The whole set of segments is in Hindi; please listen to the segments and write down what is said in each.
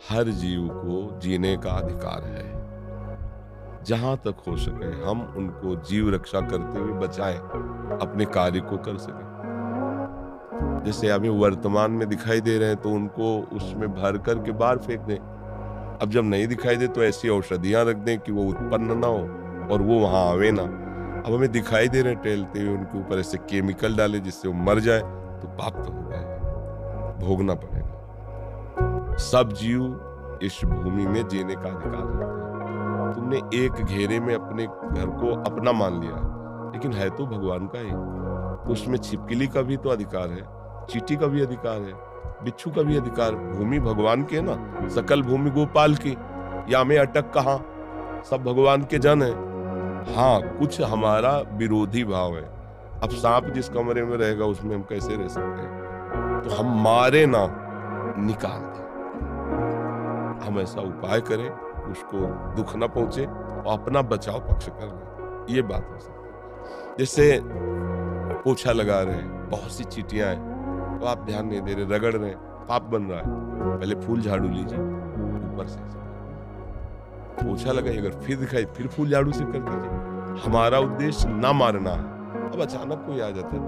हर जीव को जीने का अधिकार है। जहां तक हो सके हम उनको जीव रक्षा करते हुए बचाएं, अपने कार्य को कर सकें। जैसे अभी वर्तमान में दिखाई दे रहे हैं तो उनको उसमें भर कर के बाहर फेंक दें। अब जब नहीं दिखाई दे तो ऐसी औषधियां रख दें कि वो उत्पन्न ना हो और वो वहां आवे ना। अब हमें दिखाई दे रहे हैं टहलते हुए, उनके ऊपर ऐसे केमिकल डाले जिससे वो मर जाए, तो पाप तो हो जाएगा, भोगना पड़ेगा। सब जीव इस भूमि में जीने का अधिकार रखते हैं। तुमने एक घेरे में अपने घर को अपना मान लिया, लेकिन है तो भगवान का ही। तो उसमें छिपकली का भी तो अधिकार है, चींटी का भी अधिकार है, बिच्छू का भी अधिकार। भूमि भगवान की है ना, सकल भूमि गोपाल की। या में अटक कहाँ, सब भगवान के जन है। हाँ, कुछ हमारा विरोधी भाव है। अब सांप जिस कमरे में रहेगा उसमें हम कैसे रह सकते हैं? तो हम मारे ना, निकाल दें। हम ऐसा उपाय करें उसको दुख ना पहुंचे और अपना बचाव पक्ष कर लें। ये बात हो सकती है। जैसे पोछा लगा रहे हैं, बहुत सी चींटियां हैं, तो आप ध्यान नहीं दे रहे, रगड़ रहे हैं, पाप बन रहा है। पहले फूल झाड़ू लीजिए ऊपर से, पोछा लगाइए, अगर फिर दिखाई फिर फूल झाड़ू से कर दीजिए। हमारा उद्देश्य ना मारना है। अब अचानक कोई आ जाता है,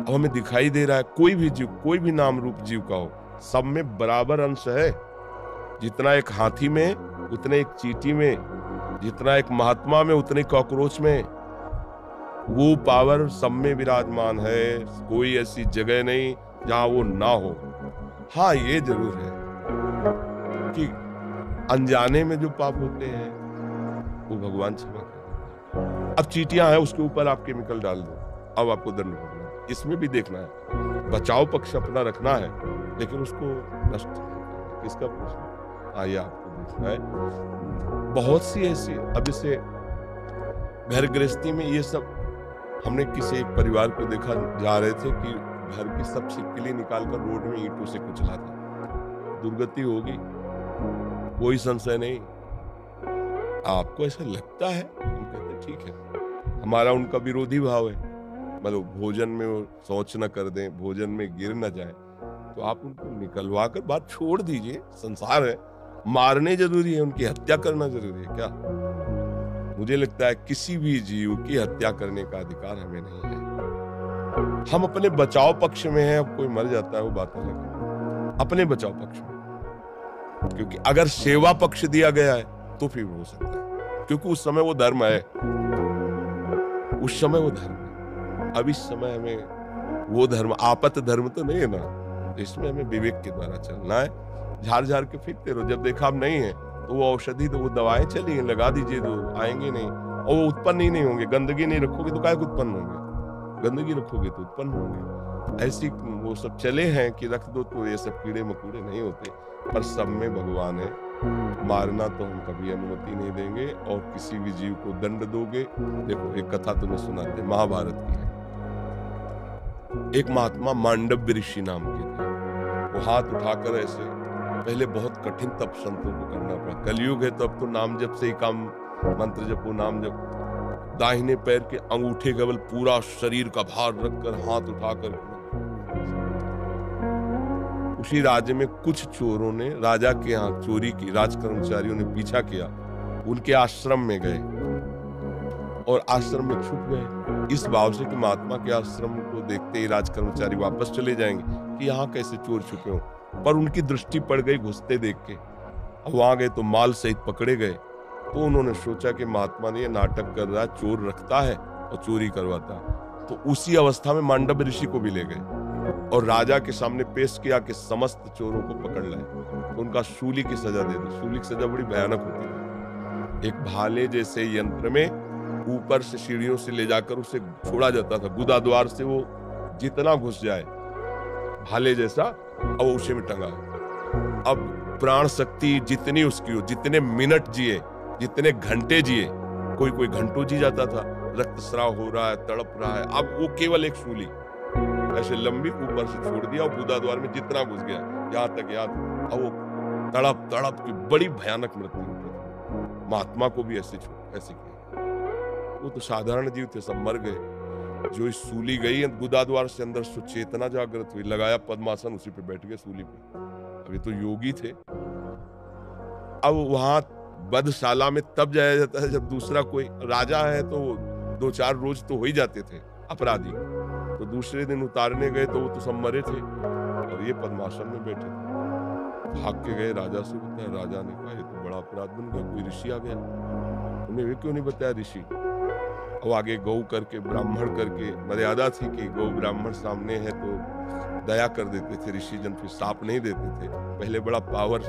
अब हमें दिखाई दे रहा है कोई भी जीव, कोई भी नाम रूप जीव का हो, सब में बराबर अंश है। जितना एक हाथी में उतने एक चींटी में, जितना एक महात्मा में उतने कॉकरोच में। वो पावर सब में विराजमान है। कोई ऐसी जगह नहीं जहां वो ना हो। हाँ, ये जरूर है कि अनजाने में जो पाप होते हैं वो भगवान क्षमा कर देते हैं। अब चींटियां हैं, उसके ऊपर आप केमिकल डाल दो, अब आपको दंड भरना है। इसमें भी देखना है, बचाव पक्ष अपना रखना है, लेकिन उसको नष्ट नहीं करना। किसका प्रश्न? आइए आपको देखना है बहुत सी ऐसी। अब जैसे घर गृहस्थी में ये सब, हमने किसी एक परिवार को देखा, जा रहे थे कि घर की सब छिपकली निकालकर रोड में ईंटों से कुचला था। दुर्गति होगी, कोई संशय नहीं। आपको ऐसा लगता है? हम कहते ठीक है, हमारा उनका विरोधी भाव है। मतलब भोजन में वो शौच न कर दें, भोजन में गिर न जाए, तो आप उनको निकलवा कर बात छोड़ दीजिए। संसार है, मारने जरूरी है, उनकी हत्या करना जरूरी है क्या? मुझे लगता है किसी भी जीव की हत्या करने का अधिकार हमें नहीं है। हम अपने बचाव पक्ष में हैं। अब कोई मर जाता है वो बात अलग है, अपने बचाव पक्ष में। क्योंकि अगर सेवा पक्ष दिया गया है तो फिर हो सकता है, क्योंकि उस समय वो धर्म है, उस समय वो धर्म है। अब इस समय हमें वो धर्म, आपत धर्म तो नहीं है ना। इसमें हमें विवेक के द्वारा चलना है। झाड़ झाड़ के फेंकते रहो, जब देखा अब नहीं है तो वो औषधि, तो वो दवाएं चली हैं, लगा दीजिए, तो आएंगे नहीं और वो उत्पन्न ही नहीं होंगे। गंदगी नहीं रखोगे तो काहे को उत्पन्न होंगे? गंदगी रखोगे तो उत्पन्न होंगे। ऐसी वो सब चले हैं कि रख दो तो ये सब कीड़े मकोड़े नहीं होते। पर सब में भगवान है। मारना तो हम कभी अनुमति नहीं देंगे, और किसी भी जीव को दंड दोगे। देखो एक कथा तुम्हें सुनाते, महाभारत की है। एक महात्मा मांडव्य ऋषि नाम के थे। वो हाथ उठाकर ऐसे, पहले बहुत कठिन तप संतों को करना पड़ा। कलयुग है तो अब तो नाम जप से ही काम, मंत्र जपो, नाम जप। दाहिने पैर के अंगूठे केवल पूरा शरीर का भार रखकर हाथ उठाकर, उसी राज्य में कुछ चोरों ने राजा के यहाँ चोरी की, राज कर्मचारियों ने पीछा किया, उनके आश्रम में गए और आश्रम में छुप गए, इस भाव से कि महात्मा के आश्रम को देखते ही राज कर्मचारी वापस चले जाएंगे कि यहाँ कैसे चोर छुपे हो। पर उनकी दृष्टि पड़ गई घुसते देख के। अब वहां गए तो माल सहित पकड़े गए। तो उन्होंने सोचा कि महात्मा ने ये नाटक कर रहा है, चोर रखता है और चोरी करवाता है। तो उसी अवस्था में मांडव्य ऋषि को भी ले गए और राजा के सामने पेश किया कि समस्त चोरों को पकड़ लाए, तो उनका शूली की सजा दे दो। शूली की सजा बड़ी भयानक होती है। एक भाले जैसे यंत्र में ऊपर से सीढ़ियों से ले जाकर उसे छोड़ा जाता था, गुदा द्वार से वो जितना घुस जाए, भाले जैसा, अब उसे में टंगा। अब प्राण शक्ति जितनी उसकी हो, जितने मिनट जिए, जितने घंटे जिए, कोई कोई घंटों जी जाता था, रक्तस्राव हो रहा है, तड़प रहा है। अब वो केवल एक शूली ऐसे लंबी ऊपर से छोड़ दिया और गुदा द्वार में जितना घुस गया, यहाँ तक याद। अब वो तड़प तड़प की बड़ी भयानक मृत्यु होती थी। महात्मा को भी ऐसे किया। वो तो साधारण जीव थे, सब मर गए। जो इस सूली गई गुदा द्वार से अंदर, चेतना जागृत हुई, लगाया पद्मासन, उसी पे बैठ गए सूली पे। अब ये तो योगी थे। अब वहां वधशाला में तब जाया जाता है जब दूसरा कोई राजा है, तो 2-4 रोज तो हो ही जाते थे अपराधी। तो दूसरे दिन उतारने गए तो वो तो सब मरे थे और ये पद्मासन में बैठे थे। भाग के गए राजा से, बताया। राजा ने कहा ये तो बड़ा अपराध बन गया, कोई ऋषि आ गया। उन्हें वे क्यों नहीं बताया ऋषि? और आगे गौ करके ब्राह्मण करके मर्यादा थी कि गौ ब्राह्मण सामने है तो दया कर देते थे ऋषि जन, फिर साप नहीं देते थे। पहले बड़ा पावर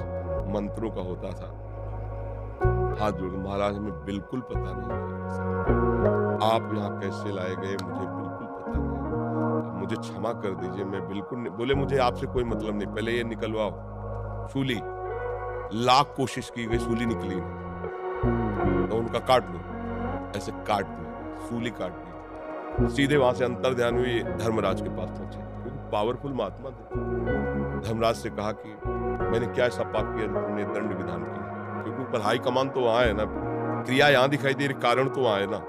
मंत्रों का होता था। हाथ जोड़, महाराज हमें बिल्कुल पता नहीं है, आप यहाँ कैसे लाए गए मुझे बिल्कुल पता नहीं, मुझे क्षमा कर दीजिए, मैं बिल्कुल नहीं। बोले मुझे आपसे कोई मतलब नहीं, पहले ये निकलवाओ सूली। लाख कोशिश की गई, सूली निकली नहीं। तो उनका काट दो, ऐसे काट दिया, सूली काट दी। सीधे वहां से अंतर ध्यान हुई, धर्मराज के पास पहुंचे, क्योंकि पावरफुल महात्मा थे। धर्मराज से कहा कि मैंने क्या ऐसा पाप किया तुमने दंड विधान किया? क्योंकि ऊपर हाई कमान तो वहां है ना, क्रिया यहां दिखाई दे रही, कारण तो वहां है ना।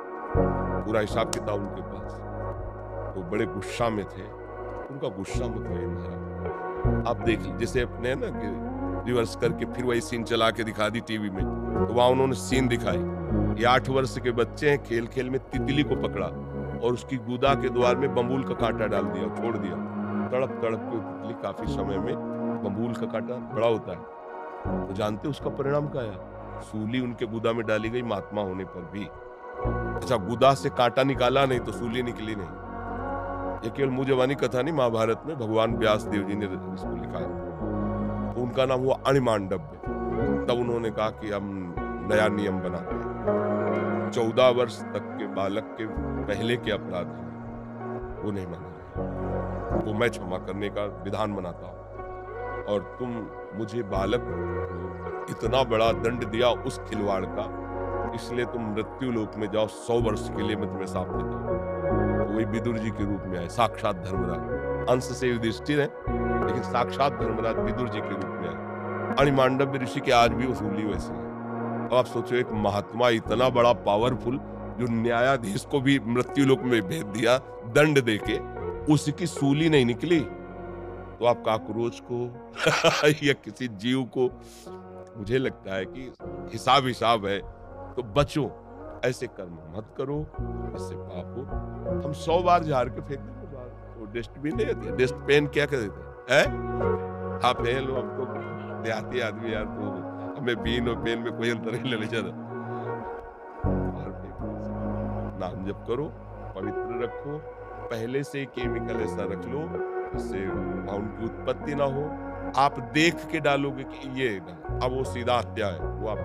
पूरा हिसाब किताब उनके पास। वो बड़े गुस्सा में थे। उनका गुस्सा मत होइए महाराज, आप देख लीजिए। जैसे अपने ना कि रिवर्स करके फिर वही सीन चला के दिखा दी टीवी में, तो वहां उन्होंने सीन दिखाई। ये 8 वर्ष के बच्चे हैं, खेल खेल में तितली को पकड़ा और उसकी गुदा के द्वार में बम्बूल का कांटा डाल दिया, छोड़ दिया। तड़प तड़प के तितली काफी समय में, बम्बूल का कांटा बड़ा होता है, तो जानते उसका परिणाम क्या आया? सूली उनके गुदा में डाली गई महात्मा होने पर भी। अच्छा, गुदा से कांटा निकाला नहीं तो सूली निकली नहीं। ये केवल मुंह जबानी कथा नहीं, महाभारत में भगवान व्यास देव जी ने इसको लिखा है। तो उनका नाम हुआ अणिमांडव्य। तब उन्होंने कहा कि हम नया नियम बनाते हैं, 14 वर्ष तक के बालक के पहले के अपराध हैं वो नहीं मानेंगे, वो मैं क्षमा करने का विधान बनाता हूं। और तुम मुझे बालक को इतना बड़ा दंड दिया उस खिलवाड़ का, इसलिए तुम मृत्यु लोक में जाओ, 100 वर्ष के लिए मैं तुम्हें साथ देता हूँ। तो वही विदुर जी के रूप में आए, साक्षात धर्मराज। अंश से युधिष्ठिर है, लेकिन साक्षात धर्मराज विदुर जी के रूप में आए। अणिमांडव्य ऋषि के आज भी वसूली वैसी है। अब आप सोचो, एक महात्मा इतना बड़ा पावरफुल, जो न्यायाधीश को भी मृत्यु लोक में भेज दिया दंड देके, उसकी सूली नहीं निकली, तो आप काकरोच को या किसी जीव को, मुझे लगता है कि हिसाब हिसाब है, तो बचो, ऐसे कर्म मत करो, इससे पाप हो। हम 100 बार झाड़ के फेंक देते बाहर, वो डस्टबिन नहीं होती, डस्टबिन क्या कर देते हैं? हाँ फेल लो, हम तो देहाती आदमी यार, तो हमें बीन और पेन में कोई अंतर नहीं ले जाता। नाम जप करो, पवित्र रखो, पहले से केमिकल ऐसा रख लो जिससे उनकी उत्पत्ति ना हो। आप देख के डालोगे कि ये ना, अब वो सीधा हत्या है, वो आप